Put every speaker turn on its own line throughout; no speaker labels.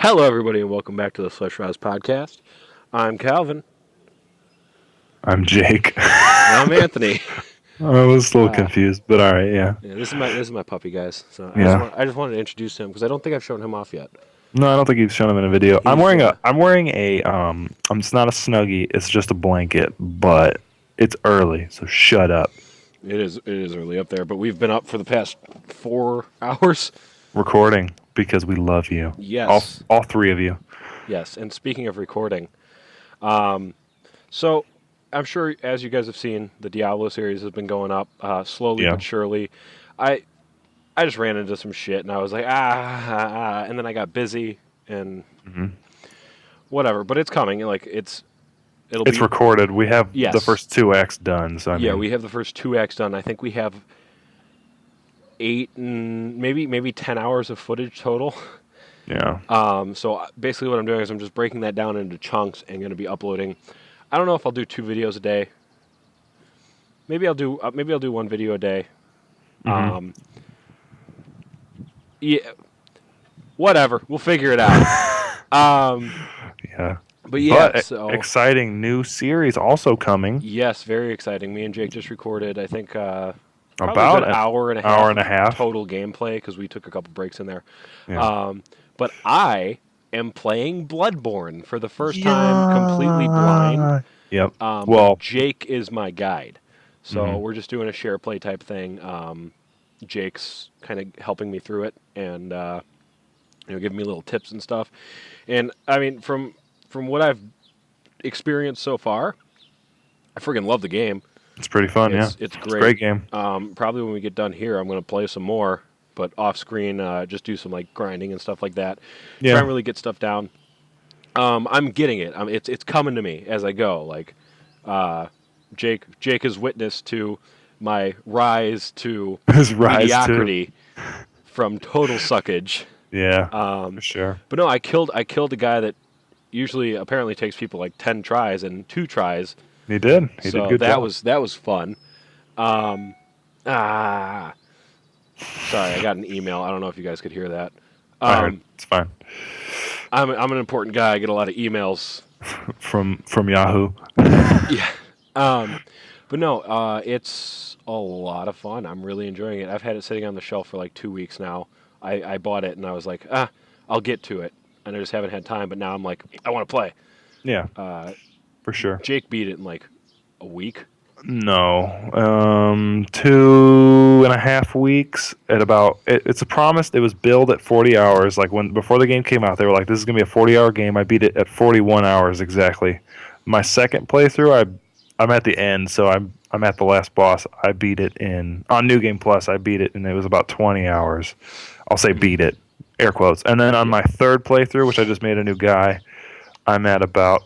Hello, everybody, and welcome back to the Schleshraz podcast. I'm Calvin.
I'm Jake.
And I'm Anthony.
I was a little
Uh,
confused, but all right, yeah.
Yeah, this is my puppy, guys. So
Yeah.
I just wanted to introduce him because I don't think I've shown him off yet.
No, I don't think you've shown him in a video. I'm
He's
wearing a it's not a Snuggie, it's just a blanket, but it's early, so shut up.
it is early up there, but we've been up for the past 4 hours.
Recording because we love you.
Yes,
All three of you.
yes. And speaking of recording, so I'm sure as you guys have seen, the Diablo series has been going up slowly
Yeah.
but surely. I I just ran into some shit and I was like and then I got busy and
hmm
whatever. But it's coming. Like it'll
It's
be
recorded. We have
yes.
the first 2 acts done, so I
Yeah,
mean,
we have the first 2 acts done. I think we have 8 and maybe 10 hours of footage total.
yeah.
So basically, what I'm doing is I'm just breaking that down into chunks and going to be uploading. I don't know if I'll do 2 videos a day. Maybe I'll do 1 video a day.
Mhm.
Yeah, whatever. We'll figure it out.
Yeah.
But yeah,
But
so
exciting new series also coming.
yes, very exciting. Me and Jake just recorded. I think probably a
About
good
an
hour and a
hour
half
and a half.
total gameplay because we took a couple breaks in there.
Yeah.
But I am playing Bloodborne for the first time, completely blind.
Yep.
But
Well,
Jake is my guide, so
Mhm.
we're just doing a share play type thing. Jake's kind of helping me through it and giving me little tips and stuff. And I mean, from what I've experienced so far, I freaking love the game.
It's pretty fun, yeah.
It's
It's a
great.
great game.
Probably when we get done here, I'm going to play some more, but off screen, just do some like grinding and stuff like that. Try
Yeah.
and really get stuff down. I'm getting it. It's coming to me as I go. Like Jake is witness to my rise to
His rise to
mediocrity from total suckage.
yeah,
Um,
for sure.
but no, I killed a guy that usually apparently takes people like 10 tries and 2 tries.
He did. He
So
did good
that
job.
was fun. Um, ah, sorry, I got an email. I don't know if you guys could hear that.
I heard. It's fine.
I'm an important guy. I get a lot of emails.
From Yahoo.
Yeah. But no, it's a lot of fun. I'm really enjoying it. I've had it sitting on the shelf for like 2 weeks now. I bought it and I was like, I'll get to it, and I just haven't had time. But now I'm like, I want to play.
Yeah,
Uh,
for sure.
Jake beat it in like a week.
No, 2.5 weeks at about. It's a promise. It was billed at 40 hours. Like before the game came out, they were like, "This is gonna be a 40-hour game." I beat it at 41 hours exactly. My second playthrough, I'm at the end, so I'm at the last boss. I beat it on New Game Plus. I beat it, and it was about 20 hours. I'll say beat it, air quotes. And then on my third playthrough, which I just made a new guy, I'm at about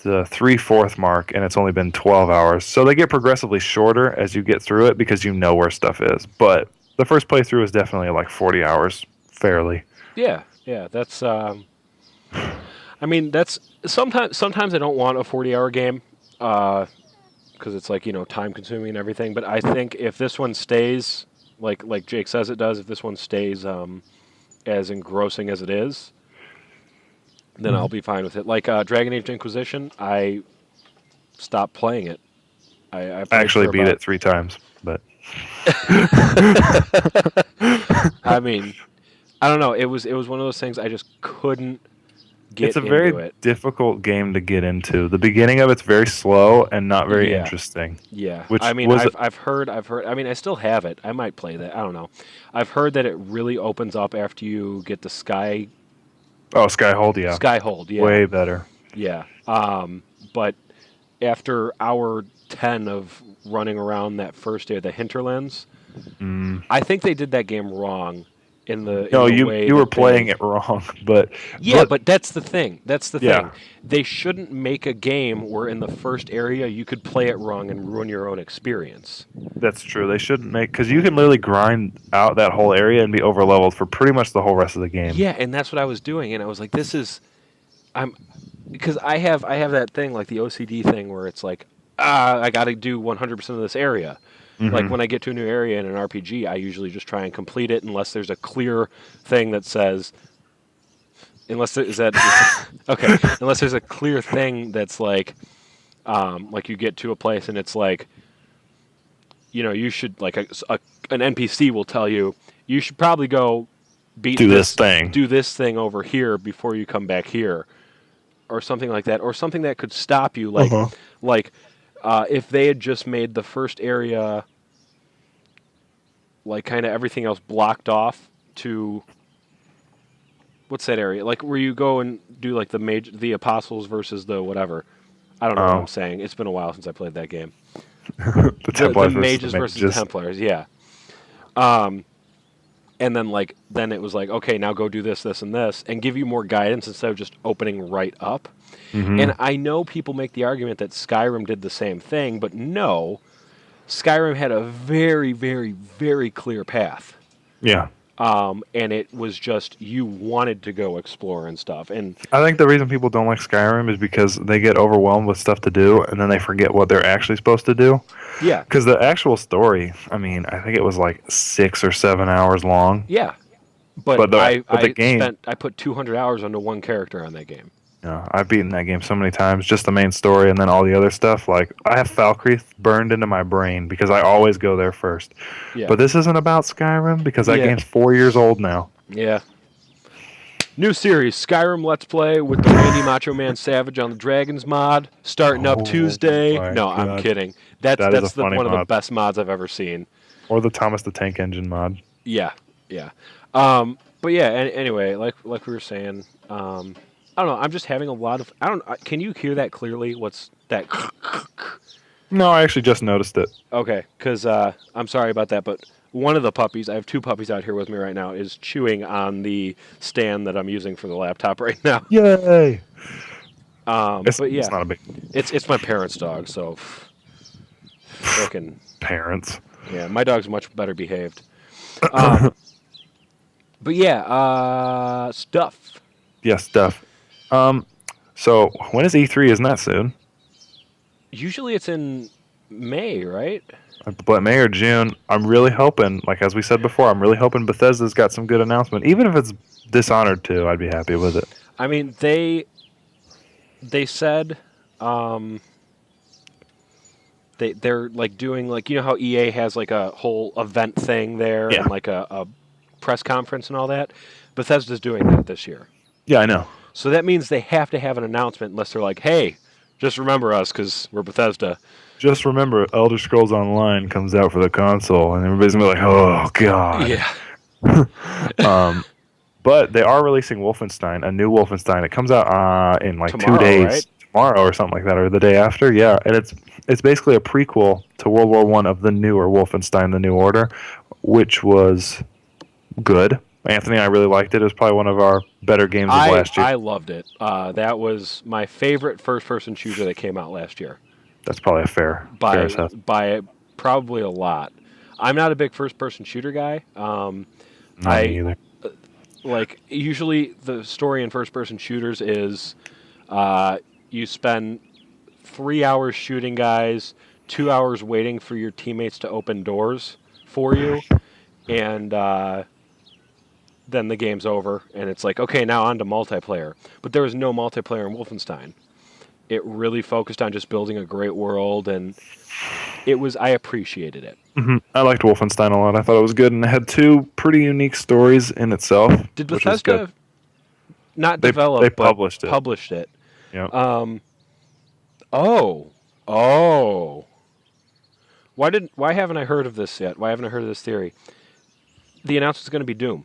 the 3/4 mark, and it's only been 12 hours. So they get progressively shorter as you get through it because you know where stuff is. But the first playthrough is definitely like 40 hours, fairly.
Yeah, that's. I mean, that's sometimes I don't want a 40-hour game because it's like time consuming and everything. But I think if this one stays like Jake says it does, if this one stays as engrossing as it is, then I'll be fine with it. Like Dragon Age Inquisition, I stopped playing it. I
I actually beat it 3 times, but
I mean, I don't know. It was one of those things I just couldn't get
it's a
into
very
it.
difficult game to get into. The beginning of it's very slow and not very
Yeah.
interesting.
Yeah,
Which
I mean,
was
I've heard. I mean, I still have it. I might play that. I don't know. I've heard that it really opens up after you get the
Skyhold, yeah,
Skyhold. Yeah,
way better.
yeah. But after hour 10 of running around that first area, the hinterlands, I think they did that game wrong.
No,
the
you
way
you were
that they-
playing it wrong, but
Yeah, but that's the thing. That's the
Yeah.
thing. They shouldn't make a game where in the first area you could play it wrong and ruin your own experience.
that's true. They shouldn't make because you can literally grind out that whole area and be over leveled for pretty much the whole rest of the game.
Yeah, and that's what I was doing, and I was like, because I have that thing like the OCD thing where it's like, I got to do 100% of this area. Like when I get to a new area in an RPG, I usually just try and complete it unless there's a clear thing that says Unless there, is that okay? Unless there's a clear thing that's like you get to a place and it's like, you should like an NPC will tell you you should probably go beat
Do this thing.
do this thing over here before you come back here, or something like that, or something that could stop you, like if they had just made the first area like kind of everything else blocked off to what's that area? Like where you go and do like the apostles versus the whatever. I don't know what I'm saying. It's been a while since I played that game.
The Templars
the mages versus the Templars, yeah. And then it was like, okay, now go do this, this, and this, and give you more guidance instead of just opening right up.
Mm-hmm.
And I know people make the argument that Skyrim did the same thing, but no, Skyrim had a very, very, very clear path.
Yeah.
And it was just you wanted to go explore and stuff. And
I think the reason people don't like Skyrim is because they get overwhelmed with stuff to do, and then they forget what they're actually supposed to do.
Yeah.
Because the actual story, I mean, I think it was like 6 or 7 hours long.
Yeah. But
the game,
I put 200 hours onto one character on that game.
Yeah, I've beaten that game so many times, just the main story and then all the other stuff. Like, I have Falkreath burned into my brain because I always go there first.
Yeah.
But this isn't about Skyrim because that game's 4 years old now.
Yeah. New series, Skyrim Let's Play with the Randy Macho Man Savage on the Dragons mod, starting up Tuesday. No,
God.
I'm kidding. That's one of the best mods I've ever seen.
Or the Thomas the Tank Engine mod.
Yeah, yeah. But yeah, anyway, like we were saying, I don't know. I'm just having a lot of. Can you hear that clearly? What's that?
No, I actually just noticed it.
Okay, because I'm sorry about that, but one of the puppies, I have 2 puppies out here with me right now, is chewing on the stand that I'm using for the laptop right now.
Yay!
But yeah,
it's not a big.
It's my parents' dog, so frickin'
Parents.
Yeah, my dog's much better behaved. But yeah, stuff.
Yeah, stuff. So when is E3? Isn't that soon?
Usually it's in May, right?
But May or June. I'm really hoping, like as we said before, I'm really hoping Bethesda's got some good announcement. Even if it's Dishonored 2, I'd be happy with it.
I mean, they said they're like doing like, how EA has like a whole event thing there and like a press conference and all that. Bethesda's doing that this year.
Yeah, I know.
So that means they have to have an announcement unless they're like, hey, just remember us because we're Bethesda.
Just remember, Elder Scrolls Online comes out for the console, and everybody's going to be like, oh, God.
Yeah.
But they are releasing Wolfenstein, a new Wolfenstein. It comes out in like
tomorrow,
2 days.
Right?
Tomorrow or something like that, or the day after. Yeah, and it's basically a prequel to World War I of the newer Wolfenstein, The New Order, which was good. Anthony and I really liked it. It was probably one of our better games of last year.
I loved it. That was my favorite first-person shooter that came out last year.
That's probably a fair assessment.
By probably a lot. I'm not a big first-person shooter guy.
Not me either.
Like, usually the story in first-person shooters is you spend 3 hours shooting guys, 2 hours waiting for your teammates to open doors for you, and then the game's over, and it's like, okay, now on to multiplayer. But there was no multiplayer in Wolfenstein. It really focused on just building a great world, and I appreciated it.
Mm-hmm. I liked Wolfenstein a lot. I thought it was good, and it had 2 pretty unique stories in itself.
Did Bethesda not develop,
they
but
published it?
Yeah. Why haven't I heard of this yet? Why haven't I heard of this theory? The announcement's going to be Doom.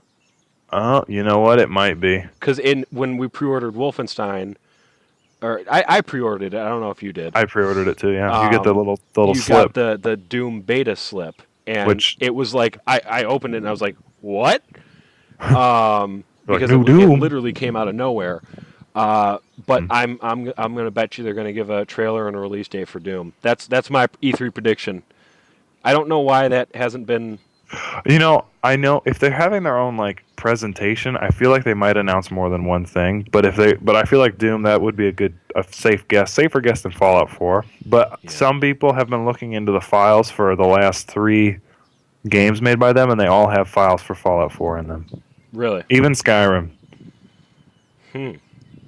Oh, you know what? It might be.
Because when we pre-ordered Wolfenstein, or I pre-ordered it. I don't know if you did.
I pre-ordered it too. Yeah, you get the little
you
slip.
You got the Doom beta slip, and it was like I opened it and I was like, what? Because it literally came out of nowhere. But I'm going to bet you they're going to give a trailer and a release date for Doom. That's my E3 prediction. I don't know why that hasn't been.
I know if they're having their own like presentation, I feel like they might announce more than one thing. But I feel like Doom, that would be a safer guess than Fallout 4. But some people have been looking into the files for the last 3 games made by them, and they all have files for Fallout 4 in them.
Really?
Even Skyrim.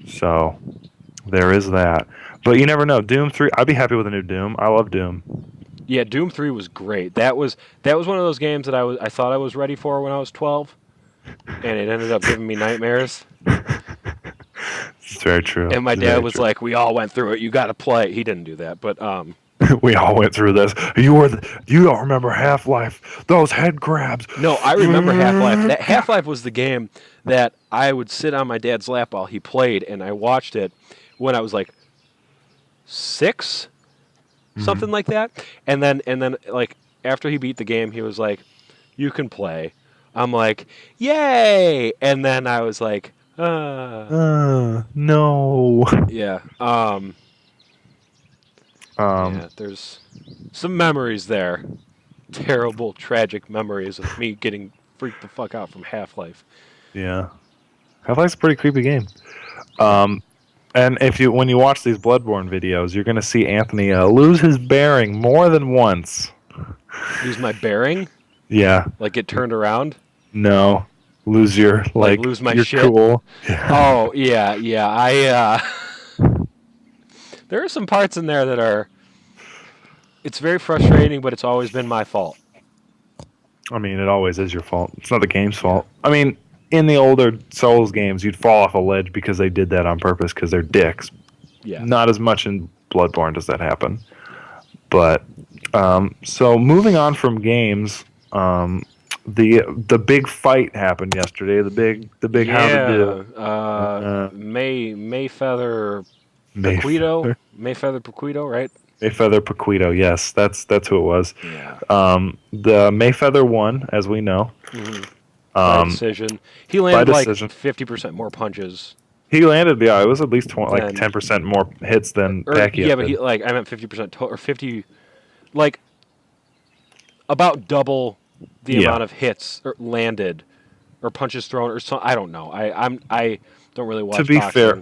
So there is that. But you never know. Doom 3, I'd be happy with a new Doom. I love Doom.
Yeah, Doom 3 was great. That was one of those games that I thought I was ready for when I was 12, and it ended up giving me nightmares.
It's very true.
And my dad was like, "We all went through it. You got to play." He didn't do that, but
we all went through this. You don't remember Half-Life? Those head grabs.
No, I remember Half-Life. That Half-Life was the game that I would sit on my dad's lap while he played, and I watched it when I was like 6, something like that. And then like after he beat the game, he was like, "You can play." I'm like, "Yay!" And then I was like,
no.
Yeah. Yeah, there's some memories there. Terrible, tragic memories of me getting freaked the fuck out from Half-Life.
Yeah. Half-Life's a pretty creepy game. And when you watch these Bloodborne videos, you're going to see Anthony lose his bearing more than once.
Lose my bearing?
Yeah.
Like get turned around?
No. Lose your
lose my
your
shit.
Cool.
Oh yeah. I there are some parts in there that are. It's very frustrating, but it's always been my fault.
I mean, it always is your fault. It's not the game's fault. I mean, in the older Souls games, you'd fall off a ledge because they did that on purpose because they're dicks.
Yeah.
Not as much in Bloodborne does that happen. But so moving on from games, the big fight happened yesterday. The big how to do.
Mayfeather Paquito, right?
Mayfeather Paquito, yes, that's who it was.
Yeah.
The Mayfeather won, as we know.
Mm-hmm. By decision. He landed like 50% more punches.
He landed, yeah, it was at least 10% more hits than Pacquiao.
Yeah, but I meant 50% or 50, like about double the amount of hits landed or punches thrown or something. I don't know. I don't really watch.
To be
boxing.
fair,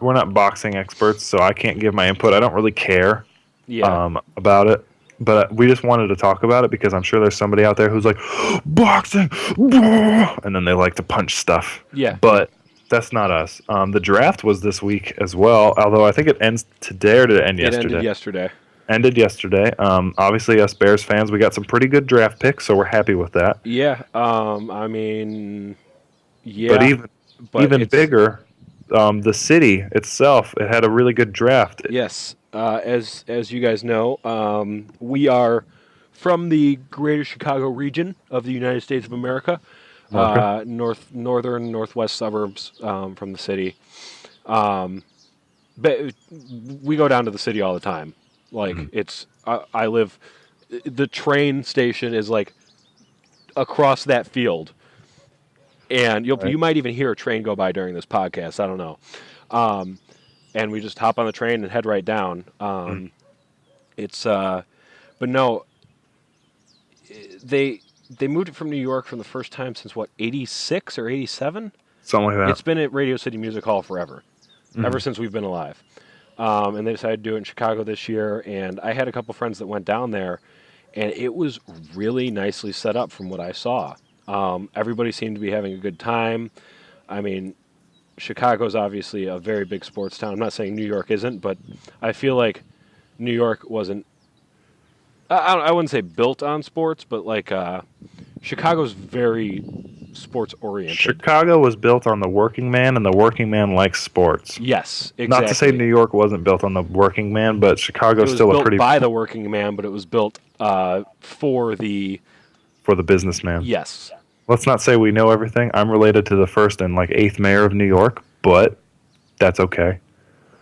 we're not boxing experts, so I can't give my input. I don't really care about it. But we just wanted to talk about it because I'm sure there's somebody out there who's like, boxing, and then they like to punch stuff.
Yeah.
But that's not us. The draft was this week as well, although I think it ends today, or did it end yesterday? Ended yesterday. Obviously, us Bears fans, we got some pretty good draft picks, so we're happy with that.
Yeah. I mean, yeah.
But even bigger, the city itself, it had a really good draft.
Yes. As you guys know, we are from the greater Chicago region of the United States of America, northwest suburbs from the city. But we go down to the city all the time. Like I live. The train station is like across that field, and you might even hear a train go by during this podcast. I don't know. And we just hop on the train and head right down. But no, they moved it from New York from the first time since what, 86 or 87?
Something like that.
It's been at Radio City Music Hall forever, ever since we've been alive. And they decided to do it in Chicago this year. And I had a couple friends that went down there, and it was really nicely set up from what I saw. Everybody seemed to be having a good time. I mean, Chicago's obviously a very big sports town. I'm not saying New York isn't, but I feel like New York wasn't. I wouldn't say built on sports, but like Chicago's very sports oriented.
Chicago was built on the working man, and the working man likes sports.
Yes, exactly.
Not to say New York wasn't built on the working man, but Chicago's still a pretty.
It was built by the working man, but it was built for the
businessman.
Yes.
Let's not say we know everything. I'm related to the first and 8th mayor of New York, but that's okay.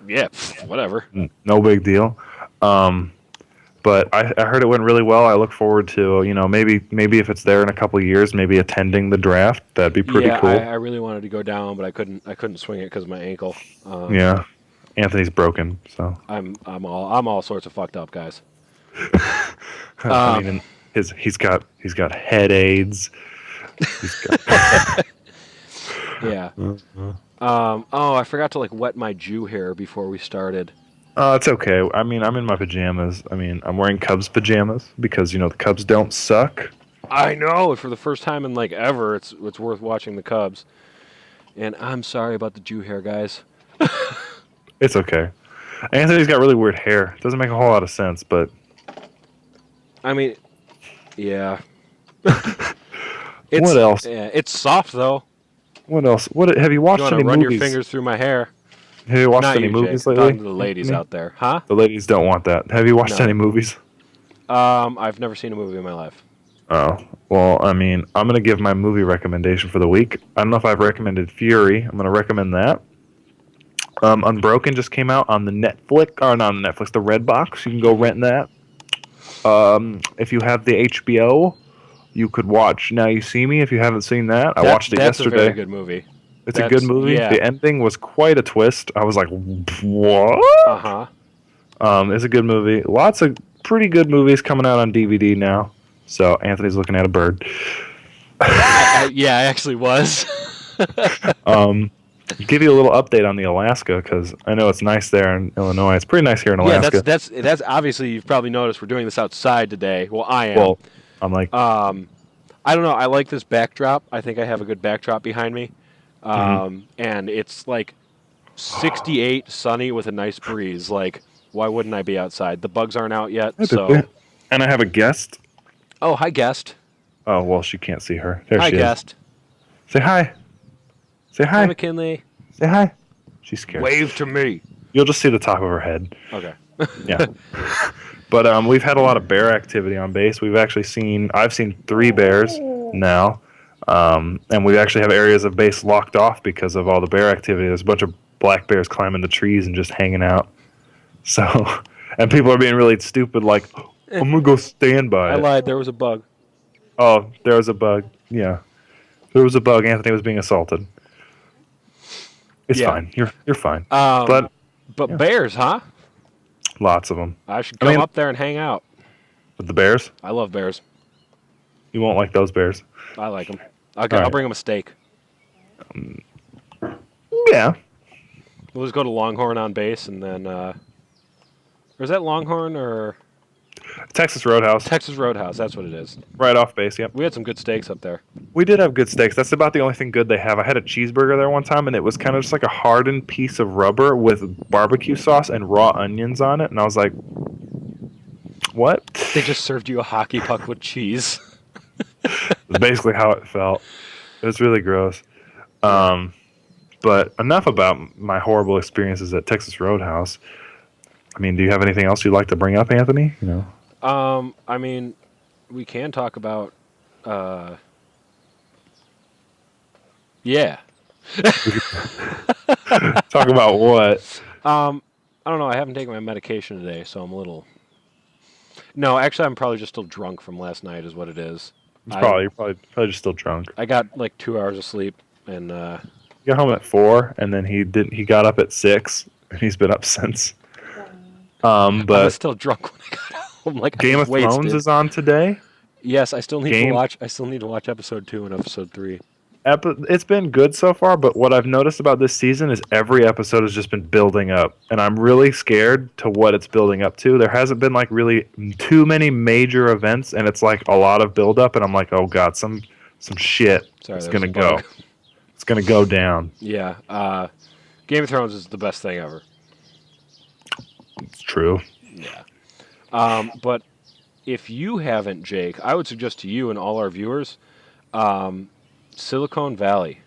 Yeah, whatever.
No big deal. But I heard it went really well. I look forward to maybe if it's there in a couple of years, maybe attending the draft. That'd be pretty cool.
I really wanted to go down, but I couldn't swing it because of my ankle.
Yeah, Anthony's broken, so
I'm all sorts of fucked up, guys.
I mean, he's got head aids.
Yeah. I forgot to wet my Jew hair before we started.
It's okay. I mean, I'm in my pajamas. I mean, I'm wearing Cubs pajamas because the Cubs don't suck.
I know. For the first time in ever, it's worth watching the Cubs. And I'm sorry about the Jew hair, guys.
It's okay. Anthony's got really weird hair. Doesn't make a whole lot of sense, but
I mean, yeah.
what else?
Yeah, it's soft though.
What else? What have you watched
You want
any
to run
movies?
your fingers through my hair?
Have you watched
Not
any
you,
movies
Jake.
lately?
Talking to the ladies
Anthony?
out there, huh?
The ladies don't want that. Have you watched
No.
any movies?
I've never seen a movie in my life.
Oh, well, I mean, I'm going to give my movie recommendation for the week. I don't know if I've recommended Fury. I'm going to recommend that. Unbroken just came out on the Netflix, or not on the Netflix, the Redbox. You can go rent that. If you have the HBO, you could watch Now You See Me if you haven't seen that. I watched it yesterday.
That's a very good movie.
It's a good movie.
Yeah.
The ending was quite a twist. I was like, what?
Uh-huh.
It's a good movie. Lots of pretty good movies coming out on DVD now. So Anthony's looking at a bird.
Yeah, I actually was.
Give you a little update on the Alaska because I know it's nice there in Illinois. It's pretty nice here in Alaska.
Yeah, that's obviously you've probably noticed we're doing this outside today. Well, I am.
Well, I'm like,
I don't know. I like this backdrop. I think I have a good backdrop behind me. And it's like 68, sunny with a nice breeze. Like, why wouldn't I be outside? The bugs aren't out yet. So.
And I have a guest.
Oh, hi, guest.
Oh, well, she can't see her. There
Hi,
she
guest.
is. Say hi. Say hi.
Hi, McKinley.
Say hi. She's scared.
Wave to me.
You'll just see the top of her head.
Okay.
Yeah. But we've had a lot of bear activity on base. I've seen 3 bears now. And we actually have areas of base locked off because of all the bear activity. There's a bunch of black bears climbing the trees and just hanging out. So, and people are being really stupid, like, I'm going to go stand by
I
it.
lied. There was a bug.
Oh, there was a bug. Yeah. There was a bug. Anthony was being assaulted. It's fine. You're fine. But yeah.
Bears, huh?
Lots of them.
I should come up there and hang out.
With the bears?
I love bears.
You won't like those bears.
I like them. I'll bring them a steak.
Yeah.
We'll just go to Longhorn on base, and then... or is that Longhorn or...
Texas Roadhouse.
Texas Roadhouse, that's what it is.
Right off base, yep.
We had some good steaks up there.
We did have good steaks. That's about the only thing good they have. I had a cheeseburger there one time, and it was kind of just like a hardened piece of rubber with barbecue sauce and raw onions on it. And I was like, what?
They just served you a hockey puck with cheese.
That's basically how it felt. It was really gross. But enough about my horrible experiences at Texas Roadhouse. I mean, do you have anything else you'd like to bring up, Anthony? You know.
I mean, we can talk about, yeah.
Talk about what?
I don't know. I haven't taken my medication today, so I'm a little. No, actually, I'm probably just still drunk from last night, is what it is.
You're probably just still drunk.
I got like 2 hours of sleep, and
He got home at 4, and then he got up at 6, and he's been up since.
I
But
was still drunk when I got home. Like
Game of Thrones is on today.
Yes, I still need to watch. I still need to watch episode 2 and episode 3.
It's been good so far, but what I've noticed about this season is every episode has just been building up, and I'm really scared to what it's building up to. There hasn't been like really too many major events, and it's like a lot of build up, and I'm like, oh god, some shit is gonna go. It's gonna go down.
Yeah, Game of Thrones is the best thing ever.
It's true.
Yeah. But if you haven't, Jake, I would suggest to you and all our viewers, Silicon Valley.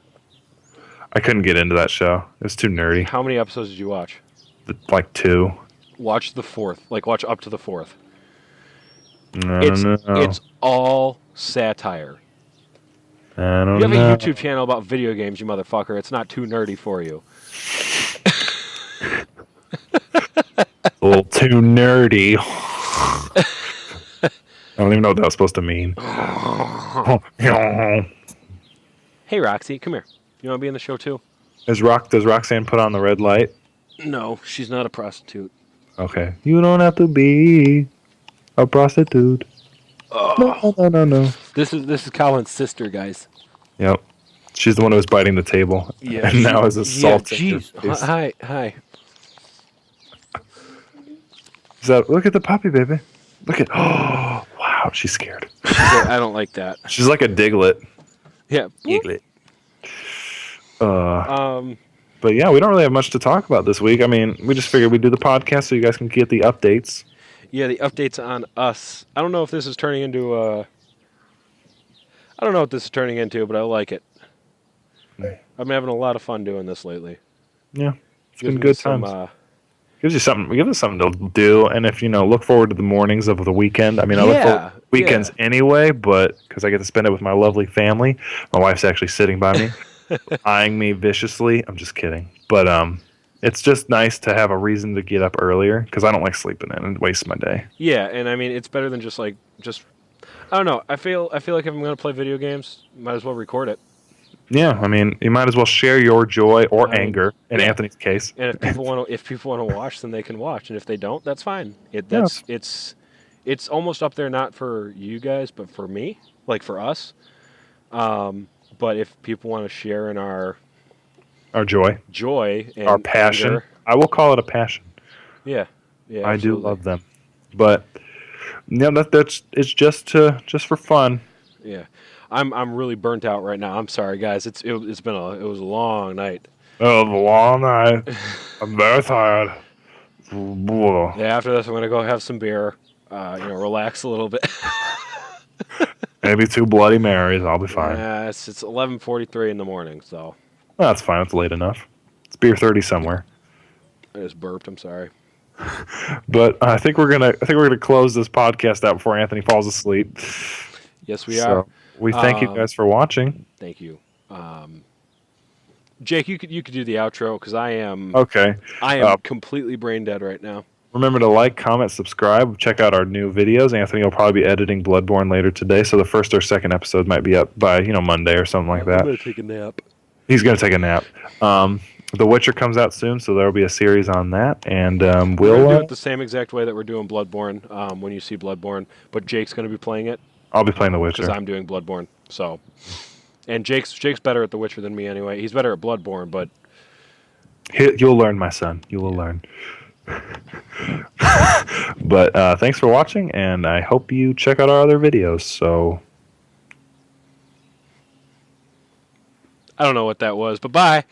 I couldn't get into that show. It was too nerdy.
How many episodes did you watch?
Like 2.
Watch the 4th. Like, watch up to the 4th.
No.
It's all satire.
I don't
You have
know.
a YouTube channel about video games, you motherfucker. It's not too nerdy for you.
A little too nerdy. I don't even know what that was supposed to mean.
Hey, Roxy, come here. You want to be in the show, too?
Does Roxanne put on the red light?
No, she's not a prostitute.
Okay. You don't have to be a prostitute. No.
This is Colin's sister, guys.
Yep. She's the one who was biting the table.
Yeah.
And now is assaulting.
Yeah, jeez. Hi.
Look at the puppy, baby. Look at. Oh, wow. She's scared.
I don't like that.
She's like a Diglett.
Yeah.
Diglett.
Um,
But yeah, we don't really have much to talk about this week. I mean, we just figured we'd do the podcast so you guys can get the updates.
yeah, the updates on us. I don't know if this is turning into a. I don't know what this is turning into, but I like it. I've been having a lot of fun doing this lately.
Yeah, it's
Gives
been
me
good
some.
times. Gives us something to do, and if look forward to the mornings of the weekend. I mean, I look forward to weekends anyway, but because I get to spend it with my lovely family. My wife's actually sitting by me, eyeing me viciously. I'm just kidding, but it's just nice to have a reason to get up earlier because I don't like sleeping in and waste my day.
Yeah, and I mean it's better than just. I don't know. I feel like if I'm going to play video games, might as well record it.
Yeah, I mean, you might as well share your joy or anger in Anthony's case.
And if people want to watch, then they can watch, and if they don't, that's fine. It's almost up there, not for you guys, but for me, like for us. But if people want to share in our
joy,
and
our passion,
anger,
I will call it a passion.
Yeah,
I absolutely do love them, but it's just for fun.
Yeah. I'm really burnt out right now. I'm sorry, guys. It was a long night.
It was a long night. I'm very tired.
Yeah, after this, I'm gonna go have some beer. Relax a little bit.
Maybe 2 Bloody Marys. I'll be fine.
Yeah, it's 11:43 in the morning, so
that's fine. It's late enough. It's beer 30 somewhere.
I just burped. I'm sorry.
But I think we're gonna close this podcast out before Anthony falls asleep.
Yes, we are.
We thank you guys for watching.
Thank you, Jake. You could do the outro because I am
okay.
I am completely brain dead right now.
Remember to like, comment, subscribe. Check out our new videos. Anthony will probably be editing Bloodborne later today, so the first or second episode might be up by Monday or something like that.
I'm gonna take a nap.
He's gonna take a nap. The Witcher comes out soon, so there will be a series on that, and we'll
do it the same exact way that we're doing Bloodborne. When you see Bloodborne, but Jake's gonna be playing it.
I'll be playing The Witcher
because I'm doing Bloodborne. So, and Jake's better at The Witcher than me anyway. He's better at Bloodborne, but
you'll learn, my son. You will learn. But thanks for watching, and I hope you check out our other videos. So,
I don't know what that was, but bye.